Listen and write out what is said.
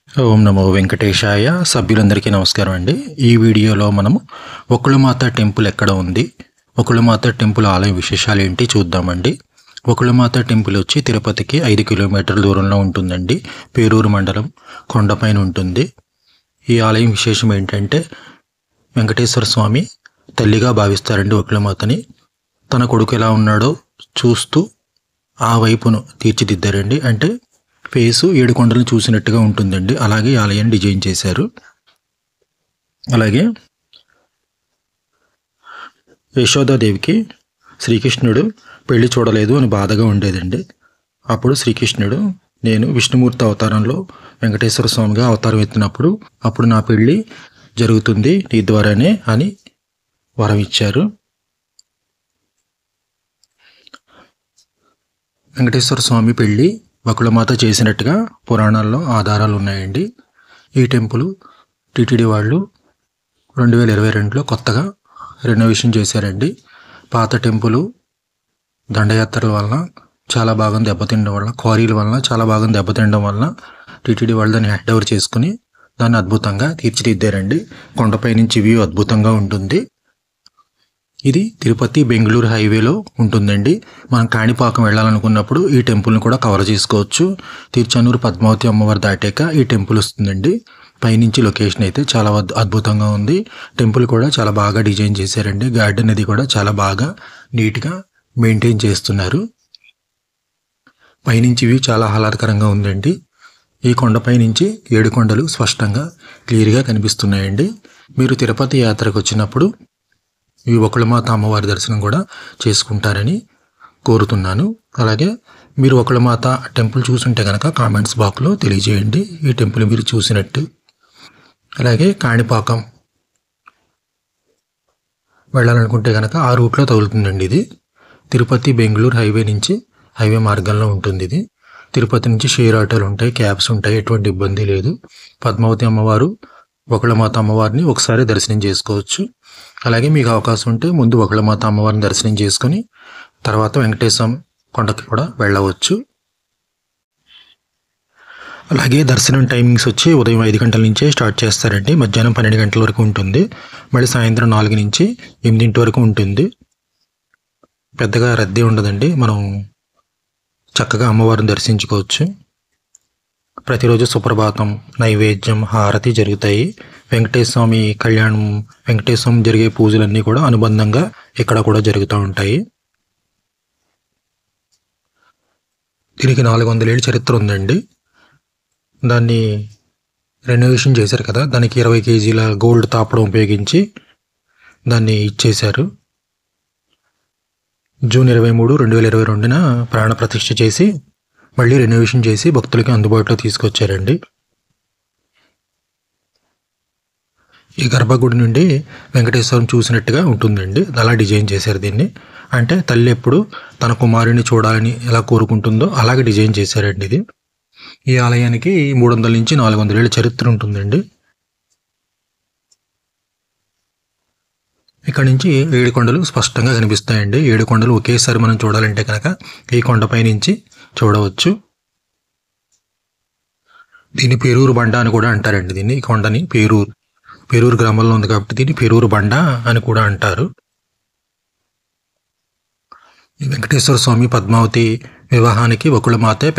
ఓం నమో వెంకటేశాయ. సభ్యులందరికీ నమస్కారం అండి. ఈ వీడియోలో మనము వకుళమాత టెంపుల్ ఎక్కడ ఉంది, వకుళమాత టెంపుల్ ఆలయ విశేషాలు ఏంటి చూద్దామండి. వకుళమాత టెంపుల్ వచ్చి తిరుపతికి 5 కిలోమీటర్ల దూరంలో ఉంటుందండి. పేరూరు మండలం కొండపైన ఉంటుంది. ఈ ఆలయం విశేషం ఏంటంటే వెంకటేశ్వర స్వామి తల్లిగా భావిస్తారండి వకుళమాతని. తన కొడుకు ఎలా ఉన్నాడో చూస్తూ ఆ వైపును తీర్చిదిద్దారండి. అంటే ఫేసు 7 కొండలను చూసినట్టుగా ఉంటుందండి. అలాగే ఆలయాన్ని డిజైన్ చేశారు. అలాగే యశోదాదేవికి శ్రీకృష్ణుడు పెళ్లి చూడలేదు అని బాధగా ఉండేదండి. అప్పుడు శ్రీకృష్ణుడు నేను విష్ణుమూర్తి అవతారంలో వెంకటేశ్వర స్వామిగా అవతారం ఎత్తినప్పుడు అప్పుడు నా పెళ్లి జరుగుతుంది నీ ద్వారానే అని వరం ఇచ్చారు. వెంకటేశ్వర స్వామి పెళ్లి వకుళమాత చేసినట్టుగా పురాణాల్లో ఆధారాలు ఉన్నాయండి. ఈ టెంపుల్ టీటీడీ వాళ్ళు 2022లో కొత్తగా రెనోవేషన్ చేశారండి. పాత టెంపుల్ దండయాత్రల వలన చాలా భాగం దెబ్బతినడం వల్ల, క్వారీల వలన చాలా భాగం దెబ్బతినడం వలన టీటీడీ వాళ్ళు దాన్ని హ్యాండ్ ఓవర్ చేసుకుని దాన్ని అద్భుతంగా తీర్చిదిద్దారండి. కొండపై నుంచి వ్యూ అద్భుతంగా ఉంటుంది. ఇది తిరుపతి బెంగళూరు హైవేలో ఉంటుందండి. మనం కాణిపాకం వెళ్ళాలనుకున్నప్పుడు ఈ టెంపుల్ని కూడా కవర్ చేసుకోవచ్చు. తిరుచానూరు పద్మావతి అమ్మవారు దాటాక ఈ టెంపుల్ వస్తుందండి. పైనుంచి లొకేషన్ అయితే చాలా అద్భుతంగా ఉంది. టెంపుల్ కూడా చాలా బాగా డిజైన్ చేశారండి. గార్డెన్ అది కూడా చాలా బాగా నీట్గా మెయింటైన్ చేస్తున్నారు. పైనుంచి వ్యూ చాలా ఆహ్లాదకరంగా ఉందండి. ఈ కొండపై నుంచి 7 కొండలు స్పష్టంగా క్లియర్గా కనిపిస్తున్నాయండి. మీరు తిరుపతి యాత్రకు వచ్చినప్పుడు ఈ వకుళమాత అమ్మవారి దర్శనం కూడా చేసుకుంటారని కోరుతున్నాను. అలాగే మీరు వకుళమాత టెంపుల్ చూసుంటే కనుక కామెంట్స్ బాక్స్లో తెలియజేయండి ఈ టెంపుల్ మీరు చూసినట్టు. అలాగే కాణిపాకం వెళ్ళాలనుకుంటే కనుక ఆ రూట్లో తగులుతుందండి. ఇది తిరుపతి బెంగళూరు హైవే నుంచి హైవే మార్గంలో ఉంటుంది. ఇది తిరుపతి నుంచి షేర్ ఆటోలు ఉంటాయి, క్యాబ్స్ ఉంటాయి, ఎటువంటి ఇబ్బంది లేదు. పద్మావతి అమ్మవారు వకుళమాత అమ్మవారిని ఒకసారి దర్శనం చేసుకోవచ్చు. అలాగే మీకు అవకాశం ఉంటే ముందు వకుళమాత అమ్మవారిని దర్శనం చేసుకుని తర్వాత వెంకటేశ్వర కొండకి కూడా వెళ్ళవచ్చు. అలాగే దర్శనం టైమింగ్స్ వచ్చి ఉదయం 5 గంటల నుంచే స్టార్ట్ చేస్తారండి. మధ్యాహ్నం 12 గంటల వరకు ఉంటుంది. మళ్ళీ సాయంత్రం 4 నుంచి 8 వరకు ఉంటుంది. పెద్దగా రద్దీ ఉండదండి. మనం చక్కగా అమ్మవారిని దర్శించుకోవచ్చు. ప్రతిరోజు సుప్రభాతం, నైవేద్యం, హారతి జరుగుతాయి. వెంకటేశ్వర స్వామి కళ్యాణం, వెంకటేశ్వర స్వామి జరిగే పూజలన్నీ కూడా అనుబంధంగా ఇక్కడ కూడా జరుగుతూ ఉంటాయి. దీనికి 400 ఏళ్ళ చరిత్ర ఉందండి. దాన్ని రెనోవేషన్ చేశారు కదా, దానికి 20 కేజీల గోల్డ్ తాపడం ఉపయోగించి దాన్ని ఇచ్చేశారు. జూన్ 23, 2022న ప్రాణ ప్రతిష్ఠ చేసి మళ్ళీ రెనోవేషన్ చేసి భక్తులకి అందుబాటులో తీసుకొచ్చారండి. ఈ గర్భగుడి నుండి వెంకటేశ్వరం చూసినట్టుగా ఉంటుందండి. అలా డిజైన్ చేశారు దీన్ని. అంటే తల్లి ఎప్పుడు తన కుమారుని చూడాలని ఎలా కోరుకుంటుందో అలాగే డిజైన్ చేశారండి ఇది. ఈ ఆలయానికి 300 నుంచి 400 ఏళ్ళ చరిత్ర ఉంటుందండి. ఇక్కడ నుంచి 7 కొండలు స్పష్టంగా కనిపిస్తాయండి. 7 కొండలు ఒకేసారి మనం చూడాలంటే కనుక ఈ కొండపై నుంచి చూడవచ్చు. దీన్ని పేరూరు బండ అని కూడా అంటారండి. దీన్ని ఈ కొండని పేరూరు గ్రామంలో ఉంది కాబట్టి దీన్ని పేరూరు బండ అని కూడా అంటారు. వెంకటేశ్వర స్వామి పద్మావతి వివాహానికి వకుళమాతే